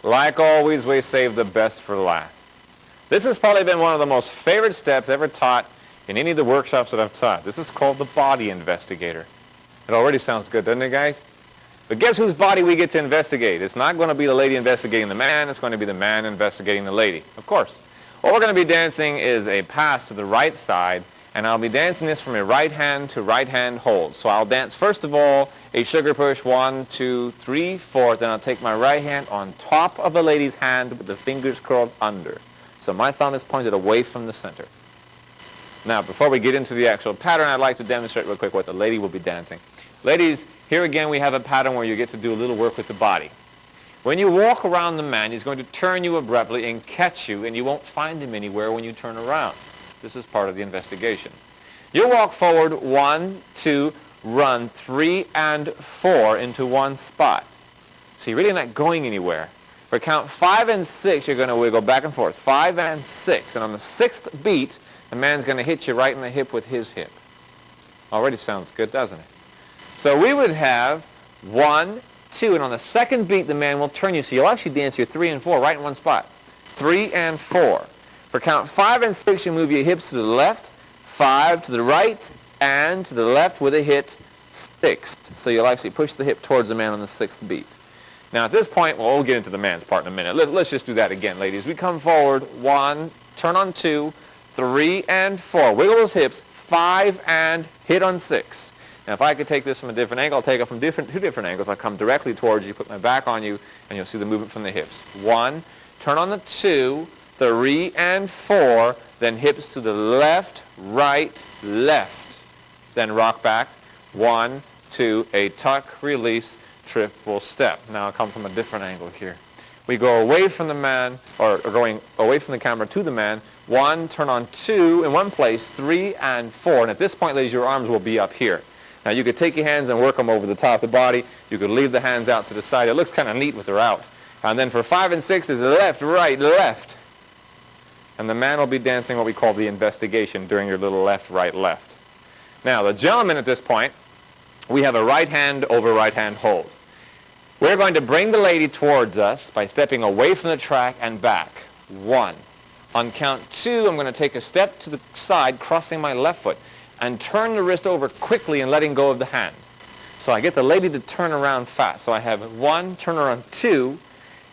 Like always, we save the best for last. This has probably been one of the most favorite steps ever taught in any of the workshops that I've taught. This is called the body investigator. It already sounds good, doesn't it, guys? But guess whose body we get to investigate? It's not going to be the lady investigating the man. It's going to be the man investigating the lady, of course. What we're going to be dancing is a pass to the right side, and I'll be dancing this from a right hand to right hand hold. So I'll dance, first of all, a sugar push, 1, 2, 3, 4. Then I'll take my right hand on top of the lady's hand with the fingers curled under. So my thumb is pointed away from the center. Now, before we get into the actual pattern, I'd like to demonstrate real quick what the lady will be dancing. Ladies, here again we have a pattern where you get to do a little work with the body. When you walk around the man, he's going to turn you abruptly and catch you, and you won't find him anywhere when you turn around. This is part of the investigation. You walk forward, 1, 2, run 3 and 4 into one spot. So you're really not going anywhere. For count 5 and 6, you're going to wiggle back and forth. 5 and 6. And on the 6th beat, the man's going to hit you right in the hip with his hip. Already sounds good, doesn't it? So we would have 1, 2, and on the 2nd beat, the man will turn you. So you'll actually dance your 3 and 4 right in one spot. 3 and 4. For count 5 and 6, you move your hips to the left, 5 to the right, and to the left with a hit 6. So you'll actually push the hip towards the man on the 6th beat. Now at this point, well, we'll get into the man's part in a minute. Let's just do that again, ladies. We come forward, 1, turn on 2, 3 and 4. Wiggle those hips, 5 and hit on 6. Now if I could take this from a different angle, I'll take it from two different angles. I'll come directly towards you, put my back on you, and you'll see the movement from the hips. 1, turn on the 2, 3 and 4, then hips to the left, right, left. Then rock back, 1, 2, a tuck, release, triple step. Now I'll come from a different angle here. We go away from the man, or going away from the camera to the man. 1, turn on 2 in one place, 3 and 4. And at this point, ladies, your arms will be up here. Now you could take your hands and work them over the top of the body. You could leave the hands out to the side. It looks kind of neat with her out. And then for 5 and 6 is left, right, left. And the man will be dancing what we call the investigation during your little left, right, left. Now the gentleman at this point, we have a right hand over right hand hold. We're going to bring the lady towards us by stepping away from the track and back. 1. On count 2, I'm going to take a step to the side, crossing my left foot, and turn the wrist over quickly and letting go of the hand. So I get the lady to turn around fast. So I have 1, turn around 2,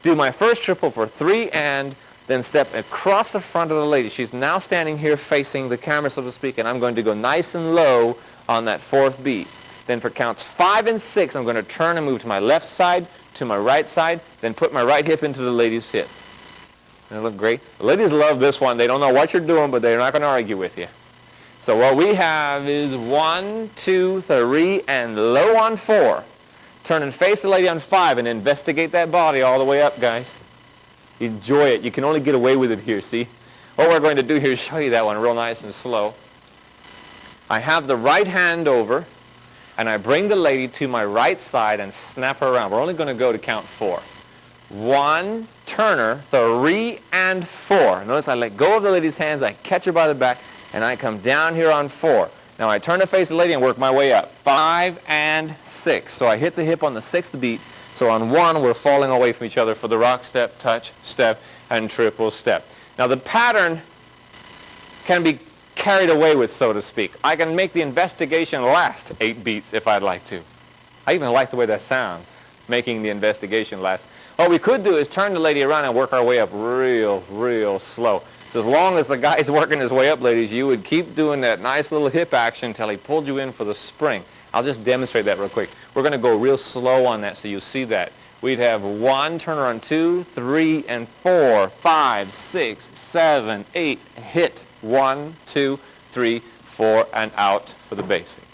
do my first triple for 3 and then step across the front of the lady. She's now standing here facing the camera, so to speak, and I'm going to go nice and low on that 4th beat. Then for counts 5 and 6, I'm going to turn and move to my left side, to my right side, then put my right hip into the lady's hip. Doesn't it look great? The ladies love this one. They don't know what you're doing, but they're not going to argue with you. So what we have is 1, 2, 3, and low on 4. Turn and face the lady on 5 and investigate that body all the way up, guys. Enjoy it. You can only get away with it here, see? What we're going to do here is show you that one real nice and slow. I have the right hand over, and I bring the lady to my right side and snap her around. We're only going to go to count 4. 1, turner, 3 and 4. Notice I let go of the lady's hands, I catch her by the back, and I come down here on 4. Now I turn to face the lady and work my way up. 5 and 6. So I hit the hip on the 6th beat. So on 1, we're falling away from each other for the rock step, touch, step, and triple step. Now the pattern can be carried away with, so to speak. I can make the investigation last 8 beats if I'd like to. I even like the way that sounds, making the investigation last. What we could do is turn the lady around and work our way up real slow. So as long as the guy's working his way up, ladies, you would keep doing that nice little hip action until he pulled you in for the spring. I'll just demonstrate that real quick. We're going to go real slow on that so you see that. We'd have 1, turn around 2, 3, and 4, 5, 6, 7, 8, hit. 1, 2, 3, 4, and out for the basic.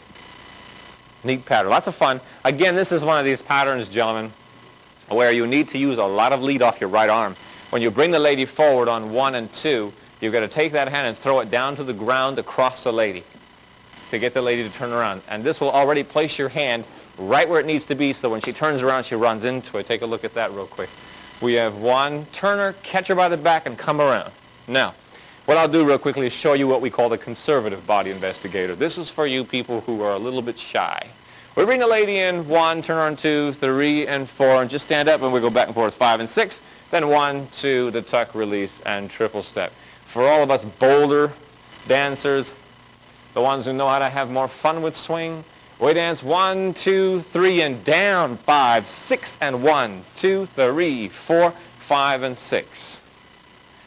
Neat pattern. Lots of fun. Again, this is one of these patterns, gentlemen, where you need to use a lot of lead off your right arm. When you bring the lady forward on 1 and 2, you've got to take that hand and throw it down to the ground across the lady to get the lady to turn around. And this will already place your hand right where it needs to be, so when she turns around, she runs into it. Take a look at that real quick. We have 1, turner, catch her by the back, and come around. Now, what I'll do real quickly is show you what we call the conservative body investigator. This is for you people who are a little bit shy, We bring the lady in 1, turn her on 2, 3, and 4, and just stand up, and we go back and forth 5 and 6. Then 1, 2, the tuck, release, and triple step. For all of us bolder dancers, the ones who know how to have more fun with swing, we dance 1, 2, 3, and down, 5, 6, and 1, 2, 3, 4, 5, and 6.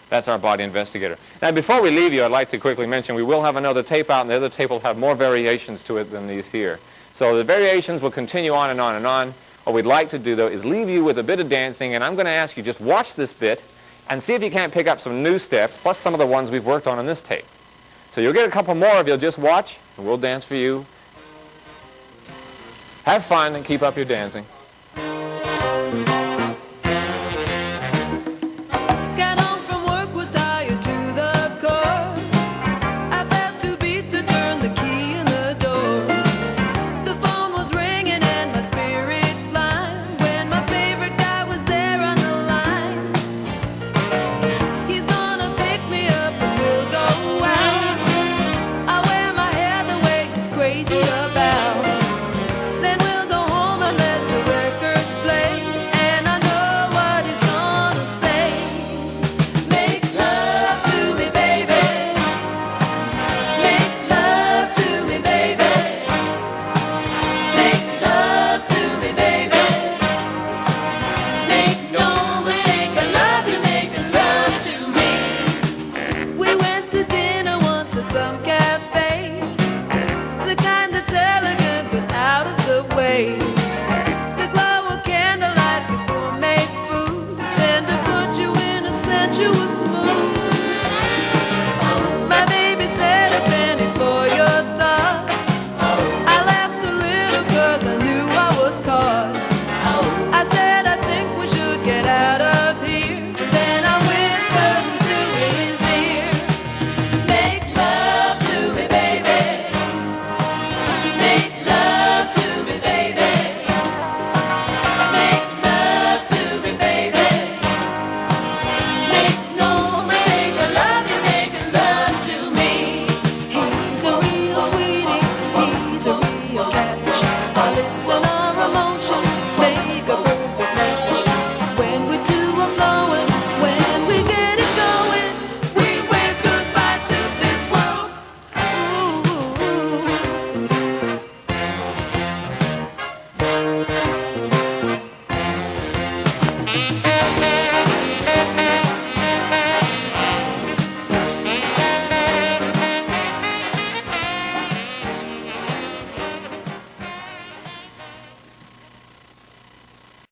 That's our body investigator. Now, before we leave you, I'd like to quickly mention we will have another tape out, and the other tape will have more variations to it than these here. So the variations will continue on and on and on. What we'd like to do, though, is leave you with a bit of dancing, and I'm going to ask you just watch this bit and see if you can't pick up some new steps, plus some of the ones we've worked on in this tape. So you'll get a couple more if you'll just watch, and we'll dance for you. Have fun and keep up your dancing.